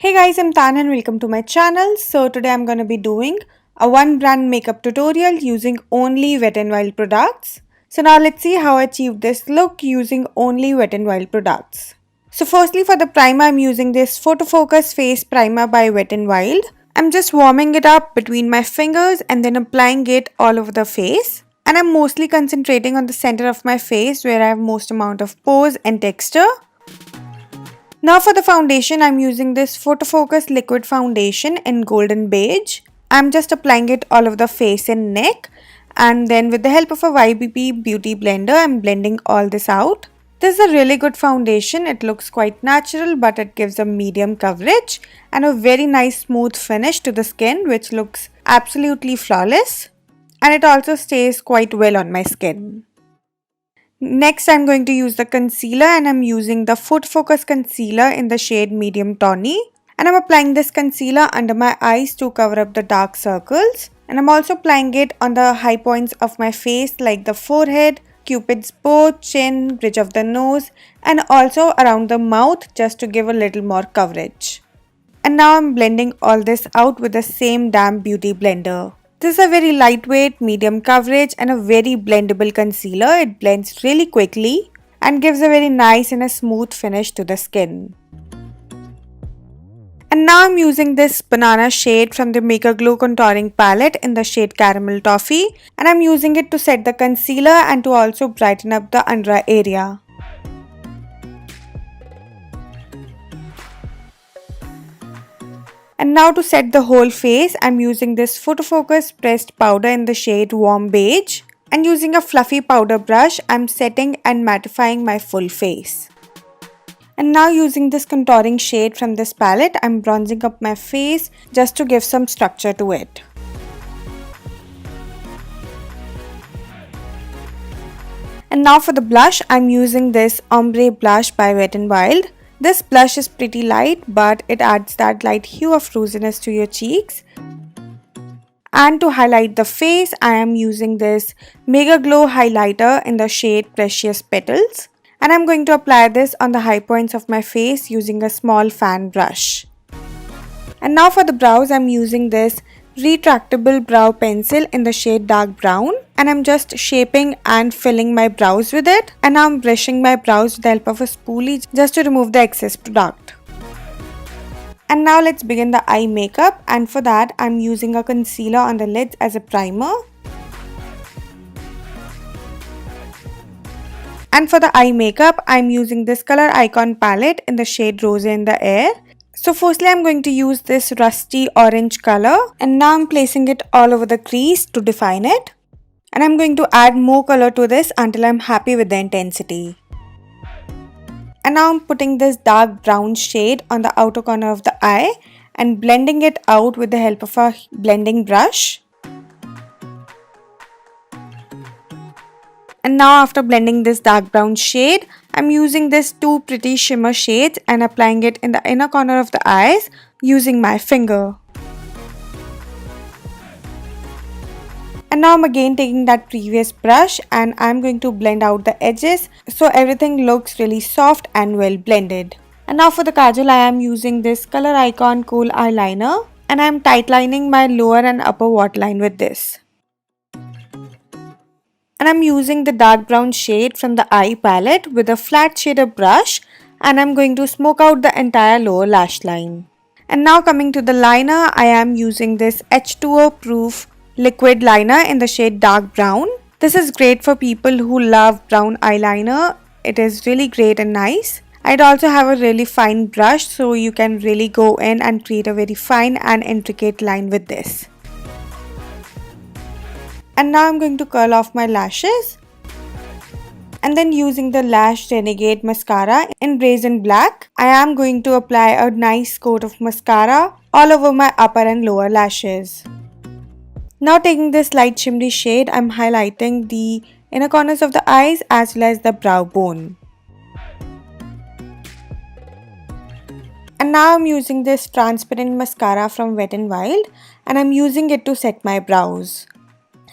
Hey guys, I'm Tanya and welcome to my channel. So today I'm going to be doing a one brand makeup tutorial using only Wet n Wild products. So now let's see how I achieved this look using only Wet n Wild products. So firstly for the primer, I'm using this Photo Focus Face Primer by Wet n Wild. I'm just warming it up between my fingers and then applying it all over the face. And I'm mostly concentrating on the center of my face where I have most amount of pores and texture. Now for the foundation, I'm using this Photo Focus Liquid Foundation in Golden Beige. I'm just applying it all over the face and neck. And then with the help of a YBP Beauty Blender, I'm blending all this out. This is a really good foundation. It looks quite natural, but it gives a medium coverage and a very nice smooth finish to the skin, which looks absolutely flawless. And it also stays quite well on my skin. Next, I'm going to use the concealer and I'm using the Photo Focus Concealer in the shade Medium Tawny. And I'm applying this concealer under my eyes to cover up the dark circles. And I'm also applying it on the high points of my face like the forehead, Cupid's bow, chin, bridge of the nose, and also around the mouth just to give a little more coverage. And now I'm blending all this out with the same damp beauty blender. This is a very lightweight, medium coverage and a very blendable concealer. It blends really quickly and gives a very nice and a smooth finish to the skin. And now I'm using this banana shade from the Megaglo contouring palette in the shade Caramel Toffee, and I'm using it to set the concealer and to also brighten up the under eye area. And now to set the whole face, I'm using this Photo Focus pressed powder in the shade Warm Beige. And using a fluffy powder brush, I'm setting and mattifying my full face. And now using this contouring shade from this palette, I'm bronzing up my face just to give some structure to it. And now for the blush, I'm using this Ombre blush by Wet n Wild. This blush is pretty light, but it adds that light hue of rosiness to your cheeks. And to highlight the face, I am using this Megaglo highlighter in the shade Precious Petals. And I'm going to apply this on the high points of my face using a small fan brush. And now for the brows, I'm using this Retractable brow pencil in the shade Dark Brown. And I'm just shaping and filling my brows with it. And now I'm brushing my brows with the help of a spoolie just to remove the excess product. And now let's begin the eye makeup, and for that I'm using a concealer on the lids as a primer. And for the eye makeup, I'm using this Color Icon palette in the shade Rose in the Air. So firstly, I'm going to use this rusty orange color, and now I'm placing it all over the crease to define it. And I'm going to add more color to this until I'm happy with the intensity. And now I'm putting this dark brown shade on the outer corner of the eye and blending it out with the help of a blending brush. And now after blending this dark brown shade, I'm using this two pretty shimmer shades and applying it in the inner corner of the eyes using my finger. And now I'm again taking that previous brush and I'm going to blend out the edges so everything looks really soft and well blended. And now for the kajal, I am using this Color Icon Kohl eyeliner and I'm tightlining my lower and upper waterline with this. And I'm using the dark brown shade from the eye palette with a flat shader brush, and I'm going to smoke out the entire lower lash line. And now coming to the liner, I am using this H2O proof liquid liner in the shade Dark Brown. This is great for people who love brown eyeliner. It is really great and nice. I'd also have a really fine brush, so you can really go in and create a very fine and intricate line with this. And now I'm going to curl off my lashes. And then using the Lash Renegade mascara in Brazen Black, I am going to apply a nice coat of mascara all over my upper and lower lashes. Now taking this light shimmery shade, I'm highlighting the inner corners of the eyes as well as the brow bone. And now I'm using this transparent mascara from Wet n Wild and I'm using it to set my brows.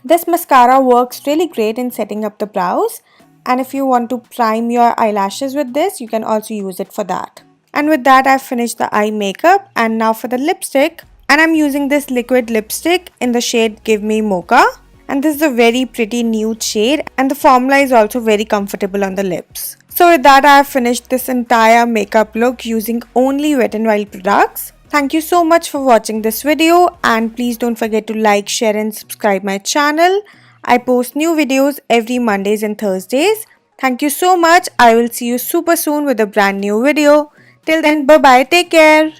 This mascara works really great in setting up the brows, and if you want to prime your eyelashes with this, you can also use it for that. And with that, I've finished the eye makeup. And now for the lipstick. And I'm using this liquid lipstick in the shade Give Me Mocha. And this is a very pretty nude shade, and the formula is also very comfortable on the lips. So with that, I have finished this entire makeup look using only Wet n Wild products. Thank you so much for watching this video, and please don't forget to like, share and subscribe my channel. I post new videos every Mondays and Thursdays. Thank you so much. I will see you super soon with a brand new video. Till then, bye bye. Take care.